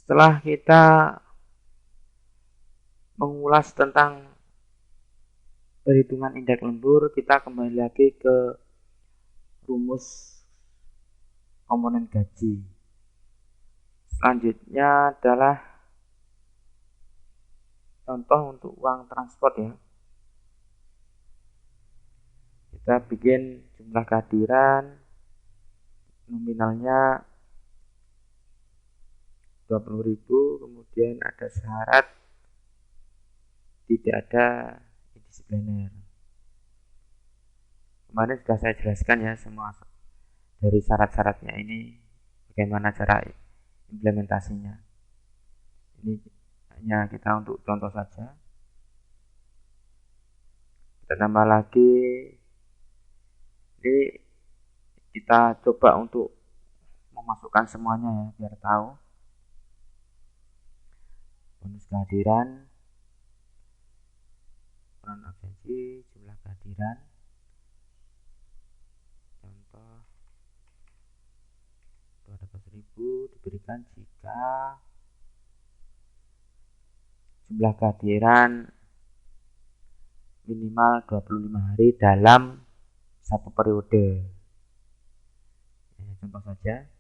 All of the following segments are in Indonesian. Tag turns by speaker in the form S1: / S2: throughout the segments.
S1: Setelah kita mengulas tentang perhitungan indeks lembur, kita kembali lagi ke rumus komponen gaji. Selanjutnya adalah contoh untuk uang transport ya. Kita bikin jumlah kehadiran, nominalnya 20.000, kemudian ada syarat tidak ada indisipliner. Kemarin sudah saya jelaskan ya semua dari syarat-syaratnya ini, bagaimana cara implementasinya. Ini hanya kita untuk contoh saja. Kita tambah lagi, ini kita coba untuk memasukkan semuanya ya biar tahu. Bonus kehadiran, peran absensi, jumlah kehadiran. Contoh 200.000 diberikan jika jumlah kehadiran minimal 25 hari dalam satu periode. Contoh saja.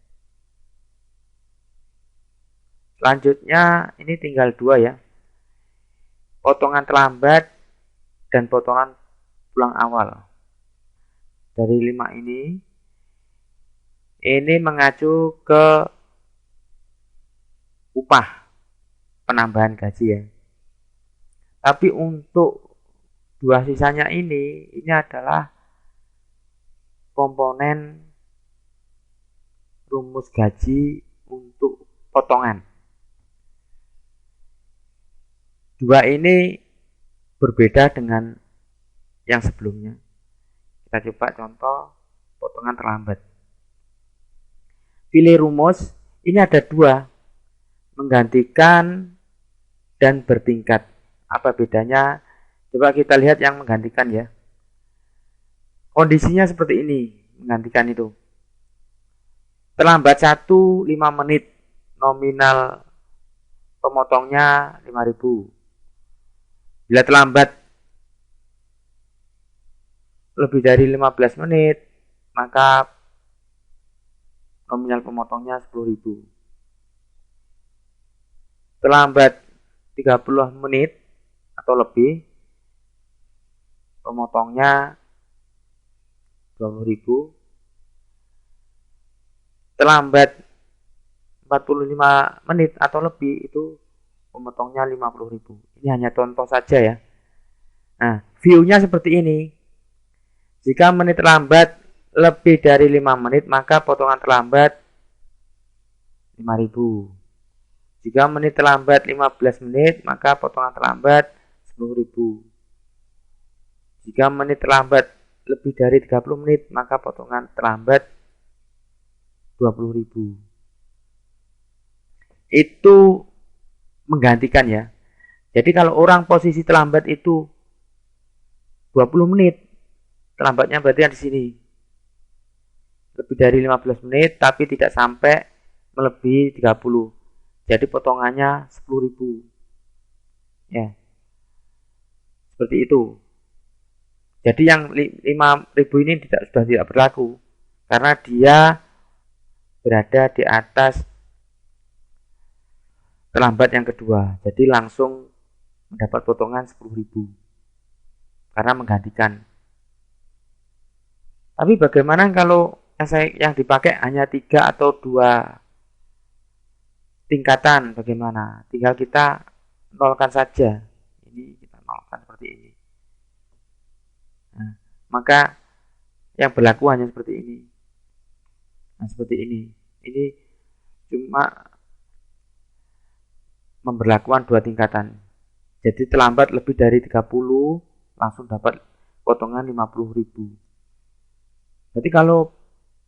S1: Selanjutnya ini tinggal dua ya, potongan terlambat dan potongan pulang awal. Dari 5 ini mengacu ke upah penambahan gaji ya. Tapi untuk dua sisanya ini adalah komponen rumus gaji untuk potongan. Dua ini berbeda dengan yang sebelumnya. Kita coba contoh potongan terlambat. Pilih rumus, ini ada dua, menggantikan dan bertingkat. Apa bedanya? Coba kita lihat yang menggantikan ya. Kondisinya seperti ini, menggantikan itu. Terlambat 5 menit, nominal pemotongnya 5.000. Bila terlambat lebih dari 15 menit, maka nominal pemotongnya 10.000. Terlambat 30 menit atau lebih, pemotongnya 20.000. Terlambat 45 menit atau lebih, itu pemotongnya 50.000. Ini hanya contoh saja ya. Nah, view-nya seperti ini. Jika menit terlambat lebih dari 5 menit, maka potongan terlambat 5.000. Jika menit terlambat 15 menit, maka potongan terlambat 10.000. Jika menit terlambat lebih dari 30 menit, maka potongan terlambat 20.000. Itu menggantikan ya. Jadi kalau orang posisi terlambat itu 20 menit, terlambatnya berarti di sini. Lebih dari 15 menit tapi tidak sampai melebihi 30. Jadi potongannya 10.000. Ya. Seperti itu. Jadi yang 5.000 ini sudah tidak berlaku karena dia berada di atas terlambat yang kedua. Jadi langsung mendapat potongan 10.000 karena menggantikan. Tapi bagaimana kalau yang dipakai hanya 3 atau 2 tingkatan? Bagaimana? Tinggal kita nolkan saja. Ini kita nolkan seperti ini. Nah, maka yang berlaku hanya seperti ini. Nah, seperti ini. Ini cuma memberlakukan 2 tingkatan. Jadi terlambat lebih dari 30 langsung dapat potongan 50.000. Berarti kalau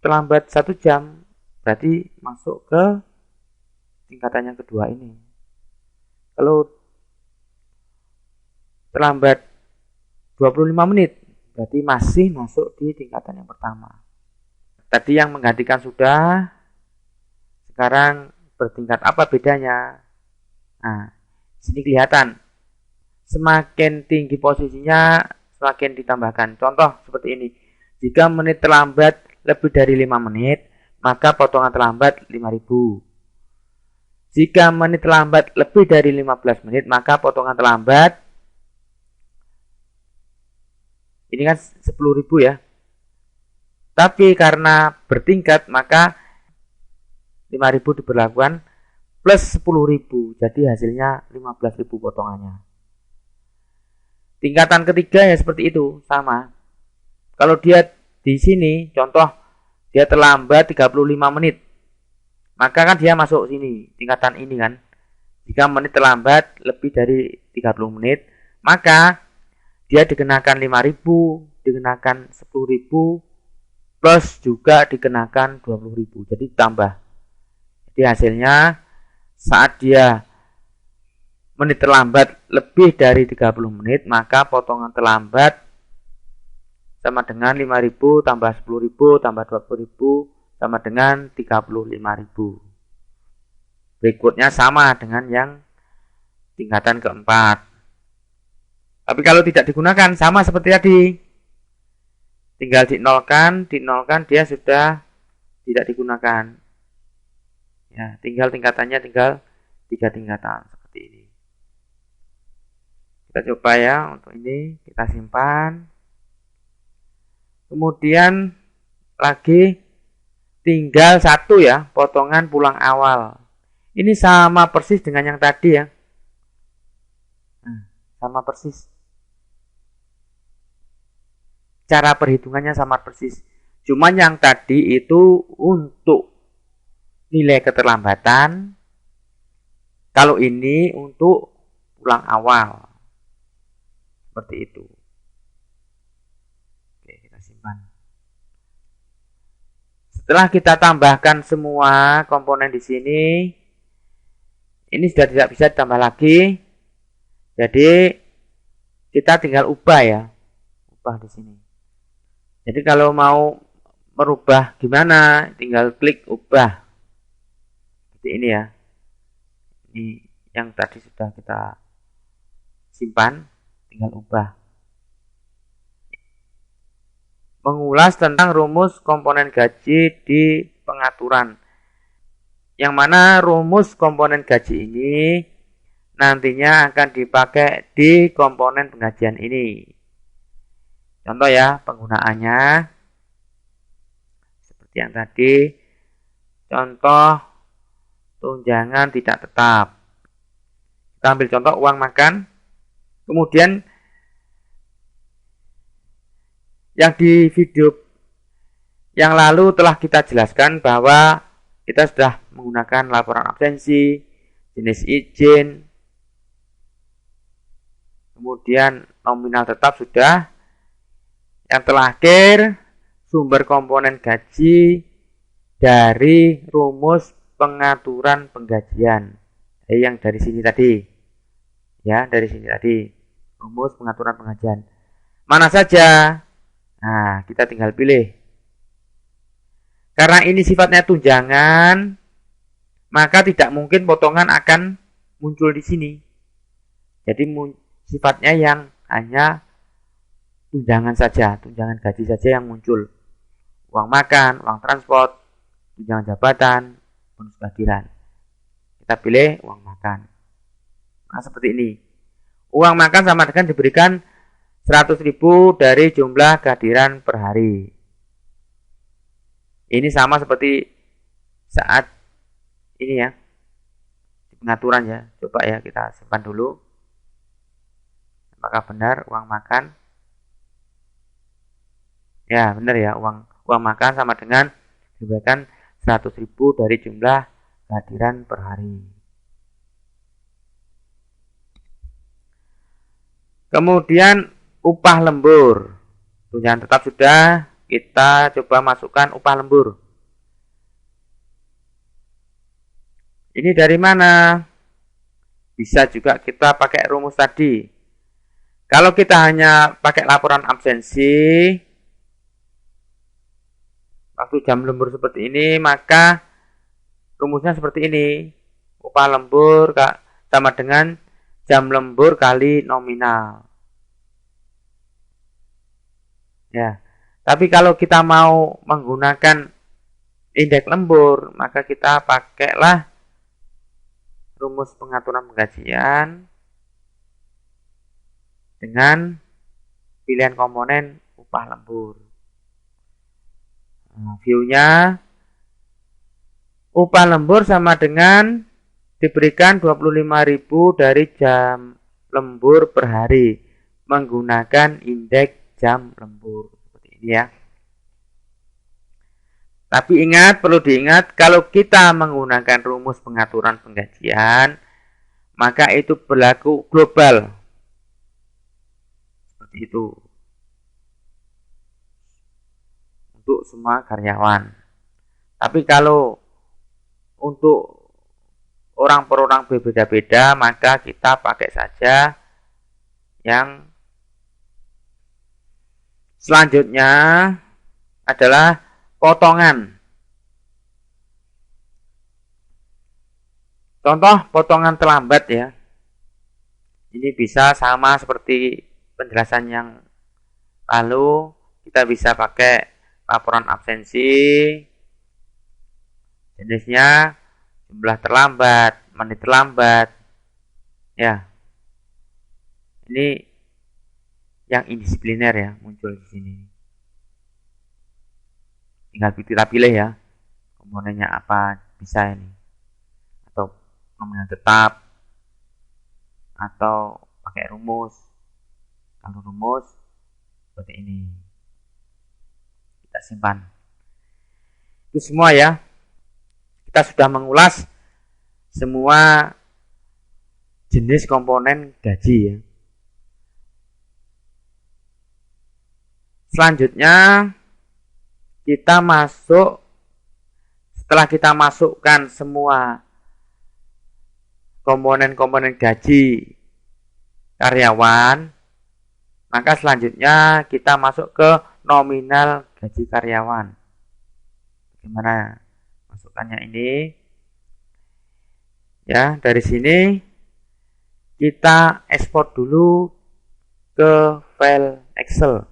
S1: terlambat 1 jam berarti masuk ke tingkatan yang kedua ini. Kalau terlambat 25 menit berarti masih masuk di tingkatan yang pertama. Tadi yang menggantikan sudah, sekarang bertingkat. Apa bedanya? Nah, sini kelihatan. Semakin tinggi posisinya, semakin ditambahkan. Contoh seperti ini. Jika menit terlambat lebih dari 5 menit, maka potongan terlambat 5.000. Jika menit terlambat lebih dari 15 menit, maka potongan terlambat ini kan 10.000 ya. Tapi karena bertingkat, maka 5.000 diberlakukan plus 10.000. Jadi hasilnya 15.000 potongannya. Tingkatan ketiga ya seperti itu, sama. Kalau dia di sini, contoh dia terlambat 35 menit, maka kan dia masuk sini, tingkatan ini kan. Jika menit terlambat lebih dari 30 menit, maka dia dikenakan 5.000, dikenakan 10.000, plus juga dikenakan 20.000. Jadi tambah. Jadi hasilnya saat dia menit terlambat lebih dari 30 menit, maka potongan terlambat sama dengan 5.000 tambah 10.000 tambah 20.000 sama dengan 35.000. Berikutnya sama dengan yang tingkatan keempat. Tapi kalau tidak digunakan sama seperti tadi. Tinggal dinolkan dia sudah tidak digunakan. Ya, tinggal tingkatannya tinggal 3 tingkatan seperti ini. Kita coba ya untuk ini, kita simpan. Kemudian lagi tinggal satu ya, potongan pulang awal. Ini sama persis dengan yang tadi ya. Sama persis. Cara perhitungannya sama persis. Cuman yang tadi itu untuk nilai keterlambatan. Kalau ini untuk pulang awal. Seperti itu. Oke, kita simpan. Setelah kita tambahkan semua komponen di sini, ini sudah tidak bisa ditambah lagi. Jadi kita tinggal ubah ya. Ubah di sini. Jadi kalau mau merubah gimana, tinggal klik ubah. Seperti ini ya. Ini yang tadi sudah kita simpan, tinggal ubah. Mengulas tentang rumus komponen gaji di pengaturan. Yang mana rumus komponen gaji ini nantinya akan dipakai di komponen penggajian ini. Contoh ya, penggunaannya seperti yang tadi. Contoh tunjangan tidak tetap. Kita ambil contoh uang makan. Kemudian yang di video yang lalu telah kita jelaskan bahwa kita sudah menggunakan laporan absensi, jenis izin, kemudian nominal tetap sudah. Yang terakhir, sumber komponen gaji dari rumus pengaturan penggajian. Yang dari sini tadi. Ya, dari sini tadi. Rumus pengaturan penggajian. Mana saja? Nah, kita tinggal pilih. Karena ini sifatnya tunjangan, maka tidak mungkin potongan akan muncul di sini. Jadi sifatnya yang hanya tunjangan saja, tunjangan gaji saja yang muncul. Uang makan, uang transport, tunjangan jabatan, bonus kehadiran. Kita pilih uang makan. Nah, seperti ini. Uang makan sama dengan diberikan 100.000 dari jumlah kehadiran per hari. Ini sama seperti saat ini ya, di pengaturan ya. Coba ya kita simpan dulu. Apakah benar uang makan? Ya benar ya, uang makan sama dengan diberikan 100.000 dari jumlah kehadiran per hari. Kemudian upah lembur. Tunjangan tetap sudah, kita coba masukkan upah lembur. Ini dari mana? Bisa juga kita pakai rumus tadi. Kalau kita hanya pakai laporan absensi, waktu jam lembur seperti ini, maka rumusnya seperti ini. Upah lembur sama dengan jam lembur kali nominal. Ya. Tapi kalau kita mau menggunakan indeks lembur, maka kita pakailah rumus pengaturan penggajian dengan pilihan komponen upah lembur. View-nya upah lembur sama dengan diberikan 25.000 dari jam lembur per hari menggunakan indeks jam lembur. Seperti ini ya. Tapi ingat, perlu diingat, kalau kita menggunakan rumus pengaturan penggajian, maka itu berlaku global. Seperti itu. Untuk semua karyawan. Tapi kalau untuk orang per orang berbeda-beda, maka kita pakai saja yang selanjutnya adalah potongan. Contoh potongan terlambat ya. Ini bisa sama seperti penjelasan yang lalu, kita bisa pakai laporan absensi, jenisnya jumlah terlambat, menit terlambat. Ya. Ini yang indisipliner ya, muncul di sini. Tinggal kita pilih ya, komponennya apa, bisa ini. Atau nominal tetap, atau pakai rumus. Kalau rumus seperti ini. Kita simpan. Itu semua ya. Kita sudah mengulas semua jenis komponen gaji ya. Selanjutnya kita masuk, setelah kita masukkan semua komponen-komponen gaji karyawan, maka selanjutnya kita masuk ke nominal gaji karyawan. Bagaimana masukkannya ini? Ya, dari sini kita ekspor dulu ke file Excel.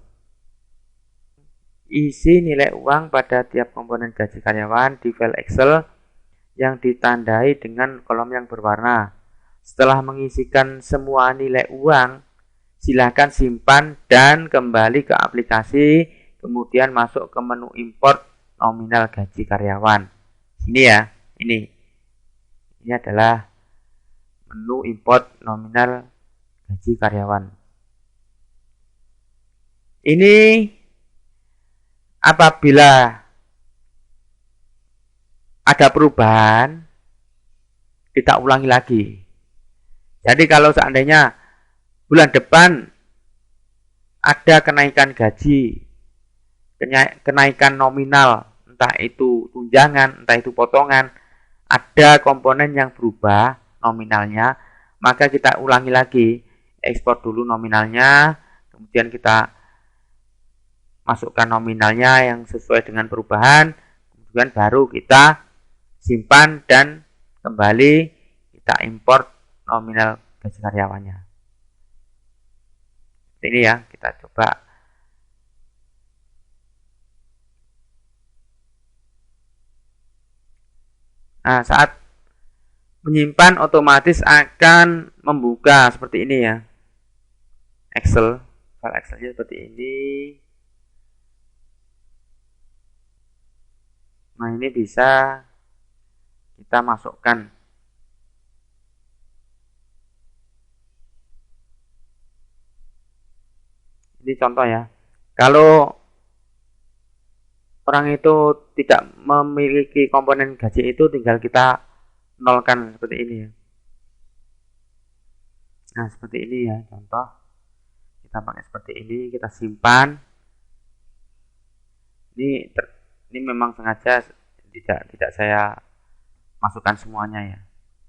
S1: Isi nilai uang pada tiap komponen gaji karyawan di file Excel yang ditandai dengan kolom yang berwarna. Setelah mengisikan semua nilai uang, silakan simpan dan kembali ke aplikasi, kemudian masuk ke menu import nominal gaji karyawan. Ini ya, ini adalah menu import nominal gaji karyawan. Ini apabila ada perubahan, kita ulangi lagi. Jadi kalau seandainya bulan depan ada kenaikan gaji, kenaikan nominal, entah itu tunjangan, entah itu potongan, ada komponen yang berubah nominalnya, maka kita ulangi lagi, ekspor dulu nominalnya, kemudian kita masukkan nominalnya yang sesuai dengan perubahan, kemudian baru kita simpan dan kembali kita import nominal gaji karyawannya. Ini ya, kita coba. Nah, saat menyimpan otomatis akan membuka seperti ini ya. Excel, file Excelnya seperti ini. Nah, ini bisa kita masukkan. Ini contoh ya. Kalau orang itu tidak memiliki komponen gaji itu, tinggal kita nolkan seperti ini ya. Nah, seperti ini ya contoh. Kita pakai seperti ini, kita simpan. Ini memang sengaja tidak saya masukkan semuanya ya,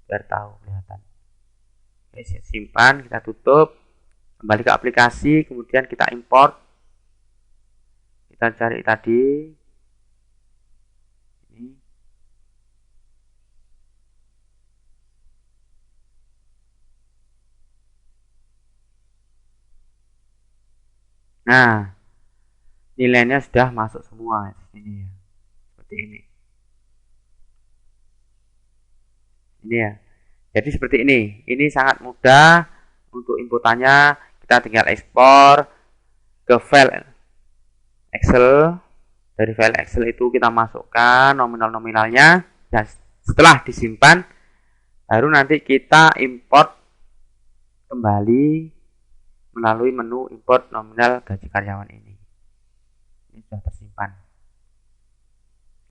S1: biar tahu kelihatan. Oke, saya simpan, kita tutup. Kembali ke aplikasi, kemudian kita import. Kita cari tadi. Ini. Nah, nilainya sudah masuk semua di sini ya. Seperti ini. Ini ya. Jadi seperti ini. Ini sangat mudah untuk inputannya. Kita tinggal ekspor ke file Excel. Dari file Excel itu kita masukkan nominal-nominalnya. Dan setelah disimpan, baru nanti kita import kembali melalui menu import nominal gaji karyawan ini. Ini sudah tersimpan.